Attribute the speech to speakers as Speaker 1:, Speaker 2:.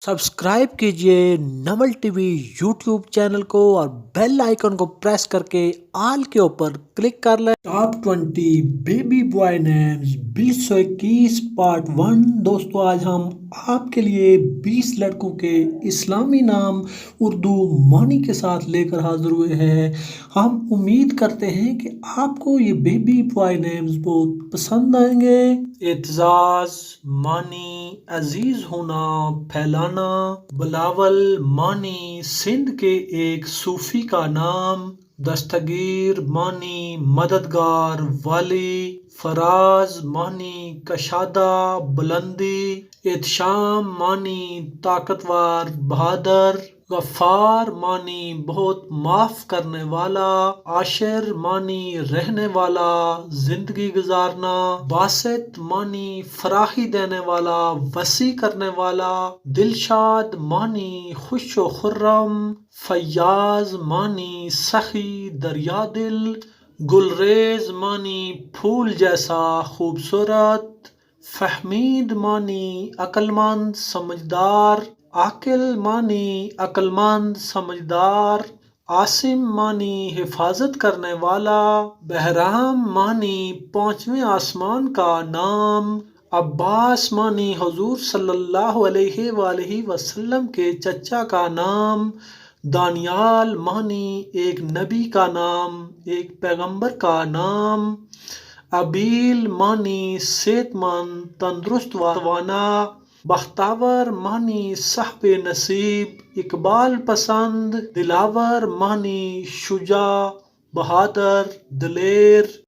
Speaker 1: Subscribe कीजिए Naval TV YouTube channel को और बेल आइकन को प्रेस करके ऑल के ऊपर क्लिक कर लें। Top 20 baby boy names 2021 part 1। दोस्तों आज हम आपके लिए 20 लड़कों के इस्लामी नाम उर्दू मानी के साथ लेकर हाजिर हुए हैं। हम उम्मीद करते हैं कि आपको ये बेबी बॉय नेम्स बहुत पसंद आएंगे। एतजाज मानी अजीज होना फैलाना। बिलावल मानी सिंध के एक सूफी का नाम। दस्तगीर मानी मददगार वाली। फराज मानी कशादा बुलंदी। एहतशाम मानी ताकतवर बहादुर। गफ्फार मानी बहुत माफ करने वाला। आशिर मानी रहने वाला जिंदगी गुजारना। बासित मानी फराही देने वाला वसी करने वाला। दिलशाद मानी खुशो खुर्रम। फयाज मानी सखी दरिया दिल। गुलरेज मानी फूल जैसा खूबसूरत। फहमीद मानी अक्लमंद समझदार। आकिल मानी अक्लमंद समझदार। आसिम मानी हिफाजत करने वाला। बहराम मानी पांचवें आसमान का नाम। अब्बास मानी हुजूर सल्लल्लाहु अलैहि वसल्लम के चचा का नाम। दानियाल मानी एक नबी का नाम, एक पैगंबर का नाम। अबील मानी सेहतमंद तंदुरुस्त वाना। बख्तावर मानी साहब नसीब इकबाल पसंद। दिलावर मानी शुजा बहादुर दिलेर।